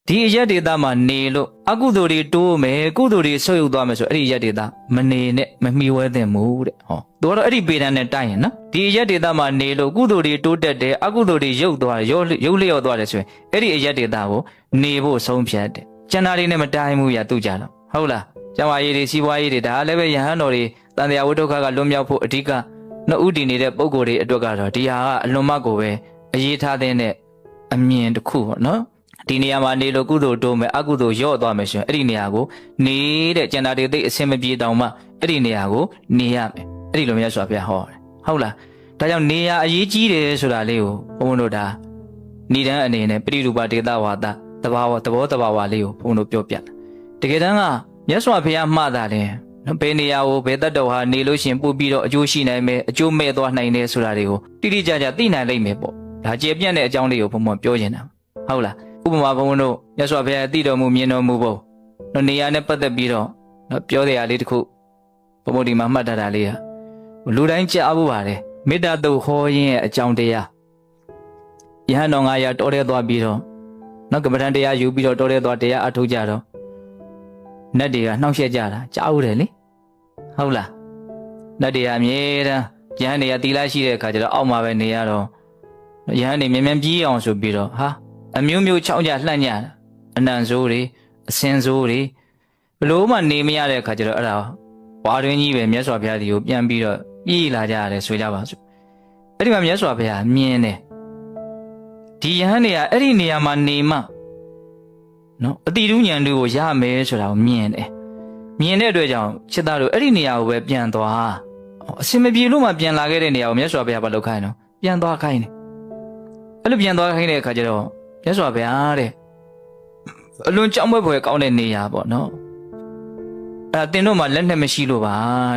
ဒီအရက်ဒေတာမှာနေလို့အကုသိုလ်တွေတိုးမယ်ကုသိုလ်တွေဆုပ်ယုပ်သွားမယ်ဆိုအဲ့ဒီရက်ဒေတာမနေနဲ့မမီဝဲသင့်ဘူးတဲ့ဟောသူကတော့အဲ့ဒီပေတံနဲ့တိုက်ရင်နော်ဒီအရက်ဒေတာမှာနေလို့ကုသိုလ်တွေတိုးတက်တယ်အကုသိုလ်တွေရုပ်သွားရုပ်လျော့သွားတယ်ဆိုရင်အဲ့ဒီအရက်ဒေတာကိုနေဖို့ဆုံးဖြတ်တယ်ကျန်တာတွေနဲ့မတိုင်းဘူးရသူကြတော့ဟုတ်လားကျမကြီးတွေစီးပွားရေးတွေဒါလည်းပဲယဟန်တော်တွေတန်တရားဝိဒုက္ခကလွတ်မြောက်ဖို့အဓိကနှစ်ဦးတည်နေတဲ့ပုံကိုယ်တွေအတွက်ကတော့ဒီဟာကအလွန်မကိုပဲအရေးထားတဲ့အမြင်တစ်ခုပေါ့နော်ဒီနေရာမှာနေလို့ကုသိုလ်တိုးမယ်အကုသိုလ်ရော့သွားမယ်ဆိုရင်အဲ့ဒီနေရာကိုနေတဲ့ကျန်တာတွေသိအဆင်မပြေတောင်မှအဲ့ဒီနေရာကိုနေရမယ်အဲ့ဒီလိုမျိုးဆိုပြဟောတယ်ဟုတ်လားဒါကြောင့်နေရာအရေးကြီးတယ်ဆိုတာလေးကိုဘုန်းတို့ဒါဏိဒန်းအနေနဲ့ပရိရူပဒေသဝါဒသဘောလေးကိုဘုန်းတို့ပြောပြတကယ်တမ်းကမြတ်စွာဘုရားမှားတာတယ်ဘယ်နေရာကိုဘယ်တတ်တော်ဟာနေလို့ရှင်ပို့ပြီးတော့အကျိုးရှိနိုင်မယ်အကျိုးမဲ့သွားနိုင်တယ်ဆိုတာတွေကိုတိတိကျကျသိနိုင်လိမ့်မယ်ပေါ့ဒါကျေပြန့်တဲ့အကြောင်းလေးကိုဘုံပြောနေတာဟုတ်လားဥပမာဘုံတို့မြတ်စွာဘုရားသိတော်မူမြင်တော်မူဖို့နေရာနဲ့ပတ်သက်ပြီးတော့ပြောတဲ့အလေးတစ်ခုဘုံဒီမှာမှတ်ထားတာလေးကလူတိုင်းကြားဖို့ပါတယ်မေတ္တာတုတ်ဟောရင်းရဲ့အကြောင်းတရားယဟန်တော်900တော်တဲ့သွားပြီးတော့ကမ္ဘာတန်တရားယူပြီးတော့တော်တဲ့သွားတရားအထုတ်ကြတော့နတ်တွေကနှောင့်ယှက်ကြတာကြားဦးတယ်လေဟုတ်လားနတ်တွေကအမြဲတမ်းယဟန်တွေကတီလာရှိတဲ့အခါကျတော့အောက်မှာပဲနေရတော့ယဟန်တွေမြန်ပြေးအောင်ဆိုပြီးတော့အမျိုးမျိုးချောင်းကြလှန့်ကြအနံ့ဆိုးတွေအစင်ဆိုးတွေဘလို့မှနေမရတဲ့အခါကျတော့အဲ့ဒါဝါတွင်းကြီးပဲမြတ်စွာဘုရားဒီကိုပြန်ပြီးတော့ပြေးလာကြရတယ်ဆိုကြပါစို့အဲ့ဒီမှာမြတ်စွာဘုရားမြင်တယ်ဒီယဟန်တွေကအဲ့ဒီနေရာမှာနေမှနော်အတိတုဉာဏ်တွေကိုရမယ်ဆိုတာကိုမြင်တယ်မြင်တဲ့အတွက်ကြောင့်ချစ်သားတို့အဲ့ဒီနေရာကိုပဲပြန်သွားအစင်မပြေလို့မှပြန်လာခဲ့တဲ့နေရာကိုမြတ်စွာဘုရားဘာလုပ်ခိုင်းတော့ပြန်သွားခိုင်းတယ်အဲ့လိုပြန်သွားခိုင်းတဲ့အခါကျတော့မြတ်စွာဘုရားတဲ့အလွန်ကြောက်မက်ဖွယ်ကောင်းတဲ့နေရာပေါ့နော်အဲ့တင်တို့မှလက်နဲ့မရှိလို့ပါ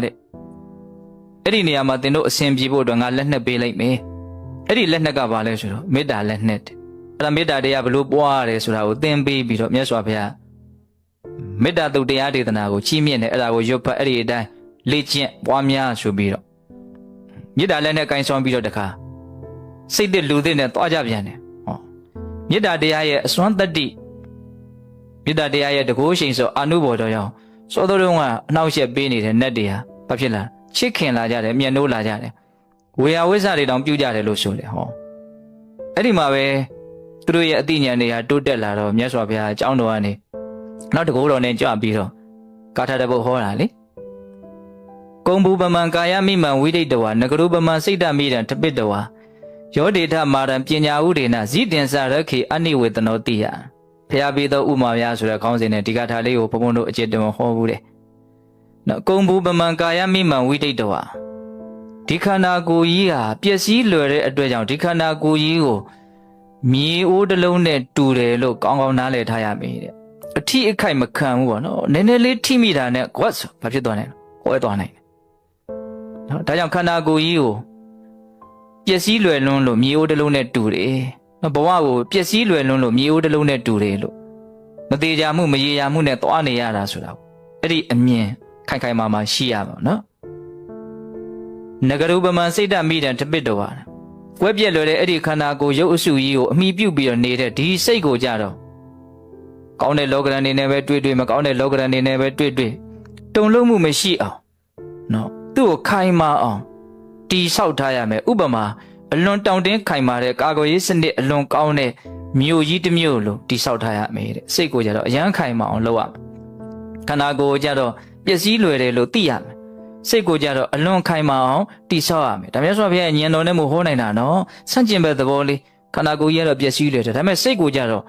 တဲ့အဲ့ဒီနေရာမှာတင်တို့အစင်ပြေဖို့အတွက်ငါလက်နဲ့ပေးလိုက်မယ်အဲ့ဒီလက်နဲ့ကဘာလဲဆိုတော့မေတ္တာလက်နဲ့အဲ့ဒါမေတ္တာတရားဘလို့ပွားရတယ်ဆိုတာကိုသင်ပေးပြီးတော့မြတ်စွာဘုရားမေတ္တာတုတ်တရားဒေသနာကိုချီးမြှင့်တယ်အဲ့ဒါကိုရွတ်ဖတ်အဲ့ဒီအတိုင်းလေ့ကျင့်ပွားများဆိုပြီးတော့မေတ္တာလက်နဲ့ကင်ဆောင်ပြီးတော့တခါစိတ်သစ်လူသစ်နဲ့တွားကြပြန်တယ်မေတ္တာတရားရဲ့အစွမ်းတတ္တိမေတ္တာတရားရဲ့တကိုးရှိန်ဆိုအာနုဘော်တော်ရောစောတော်တုန်းကအနှောက်အယှက်ပေးနေတဲ့နတ်တွေဟာဘာဖြစ်လာချစ်ခင်လာကြတယ်မျက်နှိုးလာကြတယ်ဝေယဝိဇ္ဇတွေတောင်ပြုကြတယ်လို့ဆိုတယ်အဲ့ဒီမှာပဲသူတို့ရဲ့အသိဉာဏ်တွေဟာတိုးတက်လာတော့မြတ်စွာဘုရားအကြောင်းတော်ကနေနောက်တကိုးတော်နဲ့ကြွပြီးတော့ကာထာတပုတ်ဟောတာလေကုံဘူပမံကာယမိမံဝိဒိတဝါနဂရုပမံစိတ်တမိတံတပိတဝါယောဒေထမာရံပညာဥဒေနဇိတင်္စရခေအနိဝေတနောတိယဖျားပေးသောဥမာများဆိုတဲ့ခေါင်းစဉ်နဲ့ဒီကထာလေးကိုဘုံဘုံတို့အကျဉ်းတော်ဟောဘူးတယ်နော်ကုံဘူပမံကာယမိမံဝိဒိတဝါဒီခန္ဓာကိုယ်ကြီးဟာပျက်စီးလွယ်တဲ့အတွက်ကြောင့်ဒီခန္ဓာကိုယ်ကြီးကိုမြေအိုးတစ်လုံးနဲ့တူတယ်လို့ကောင်းကောင်းနားလည်ထားရမယ်တဲ့အထီးအခိုက်မခံဘူးပေါ့နော်နည်းနည်းလေးထိမိတာနဲ့ကွတ်ဘာဖြစ်သွားလဲဟောသွားနိုင်တယ်နော်ဒါကြောင့်ခန္ဓာကိုယ်ကြီးကိုပျက်စီးလွယ်လွန်းလို့မြေအိုးတစ်လုံးနဲ့တူတယ်ဘဝကိုပျက်စီးလွယ်လွန်းလို့မြေအိုးတစ်လုံးနဲ့တူတယ်လို့မသေးကြမှုမရေရာမှုနဲ့သွားနေရတာဆိုတာအဲ့ဒီအမြင်ခိုင်ခိုင်မာမာရှိရပါနော်နဂရုပမံစိတ်တမိတံတပိတဝါကွဲပြက်လွယ်တဲ့အဲ့ဒီခန္ဓာကိုယ်ရုပ်အစုကြီးကိုအမိပြုတ်ပြီးတော့နေတဲ့ဒီစိတ်ကိုကြတော့ကောင်းတဲ့လောကရန်နေနဲ့ပဲတွေ့မကောင်းတဲ့လောကရန်နေနဲ့ပဲတွေ့တုံလုံးမှုမရှိအောင်နော်သူ့ကိုခိုင်မာအောင်တီဆောက်ထားရမယ်ဥပမာအလွန်တောင့်တင်းခိုင်မာတဲ့ကာကွယ်ရေးစနစ်အလွန်ကောင်းတဲ့မြို့ကြီးတစ်မြို့လို့တီဆောက်ထားရမယ်တဲ့စိတ်ကိုကြတော့အရန်ခိုင်မာအောင်လုပ်ရမယ်ခန္ဓာကိုယ်ကြတော့ပျက်စီးလွယ်တယ်လို့သိရမယ်စိတ်ကိုကြတော့အလွန်ခိုင်မာအောင်တည်ဆောက်ရမယ်ဒါမျိုးဆိုပြရဲ့ဉာဏ်တော်နဲ့မဟောနိုင်တာနော်ဆန့်ကျင်ဘက်သဘောလေးခန္ဓာကိုယ်ကြီးကတော့ပျက်စီးတယ်ဒါပေမဲ့စိတ်ကိုကြတော့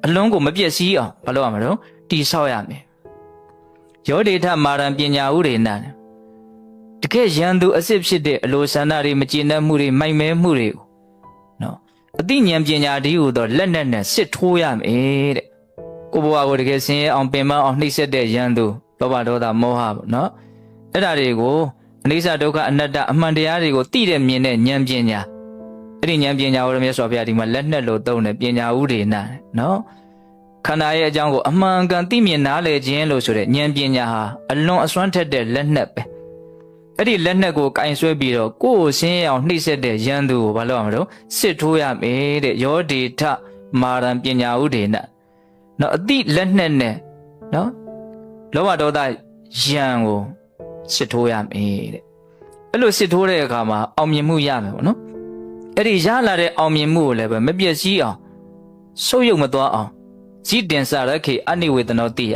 အလွန်ကိုမပျက်စီးအောင်မလုပ်ရမှာတော့တည်ဆောက်ရမယ်ယောဒေထမာရံပညာဥဒေနတကယ်ရန်သူအစ်စ်ဖြစ်တဲ့အလိုဆန္ဒတွေမကျေနပ်မှုတွေမိုက်မဲမှုတွေကိုနော်အသိဉာဏ်ပညာဒီဟူသောလက်နက်နဲ့စစ်ထိုးရမယ်တဲ့ကိုဘဝကိုတကယ်ဆင်းရဲအောင်ပင်ပန်းအောင်နှိမ့်ဆက်တဲ့ရန်သူလောဘဒေါသမောဟပေါ့နော်အဲ့ဒါတွေကိုအနိစ္စဒုက္ခအနတ္တအမှန်တရားတွေကိုသိတဲ့မြင်တဲ့ဉာဏ်ပညာအဲ့ဒီဉာဏ်ပညာကိုမြတ်စွာဘုရားဒီမှာလက်နက်လို့သုံးတယ်ပညာဥဒေနနော်ခန္ဓာရဲ့အကြောင်းကိုအမှန်ကန်သိမြင်နားလည်ခြင်းလို့ဆိုတဲ့ဉာဏ်ပညာဟာအလွန်အစွမ်းထက်တဲ့လက်နက်ပဲအဲ့ဒီလက်နက်ကိုကင်ဆွဲပြီးတော့ကိုယ်ကိုဆင်းရဲအောင်နှိမ့်ဆက်တဲ့ရန်သူကိုဘာလုပ်ရမလို့စစ်ထိုးရမယ်တဲ့ယောဒေထမာရံပညာဥဒေန နော်အတိလက်နဲ့နော်လောဘဒေါသယံကိုစစ်ထိုးရမယ်တဲ့အဲ့လိုစစ်ထိုးတဲ့အခါမှာအောင်မြင်မှုရမယ်ပေါ့နော်အဲ့ဒီရလာတဲ့အောင်မြင်မှုကိုလည်းပဲမပျက်စီးအောင်ဆုပ်ယုပ်မသွားအောင်ဇိတင်စရခေအနိဝေဒနောတိယ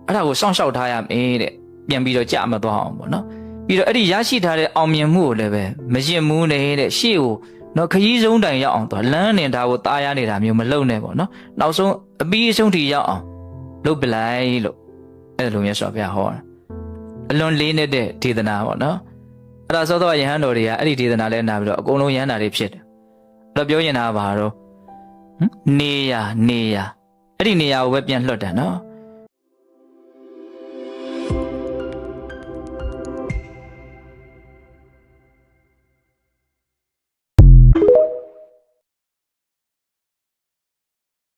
အဲ့ဒါကိုစောင့်ရှောက်ထားရမယ်တဲ့ပြန်ပြီးတော့ကြာမသွားအောင်ပေါ့နော်ပြီးတော့အဲ့ဒီရရှိထားတဲ့အောင်မြင်မှုကိုလည်းပဲမရင်မှုနေတဲ့ရှေ့ကိုနော်ခရီးဆုံးတိုင်ရောက်အောင်သွားလမ်းနေတာကိုတားရနေတာမျိုးမလုပ်နဲ့ပေါ့နော်နောက်ဆုံးအပြီးအဆုံးထိရောက်အောင်လုပ်ပလိုက်လို့အဲ့လိုမျိုးဆိုပြဟောတာအလွန်လေးနေတဲ့ဒေသနာပေါ့နော်အဲ့ဒါသောသောယဟန်တော်တွေကအဲ့ဒီဒေသနာလဲနာပြီးတော့အကုန်လုံးယဟန်တာတွေဖြစ်တယ်အဲ့တော့ပြောရင်တာပါတော့နေရအဲ့ဒီနေရာကိုပဲပြန်လွှတ်တယ်နော်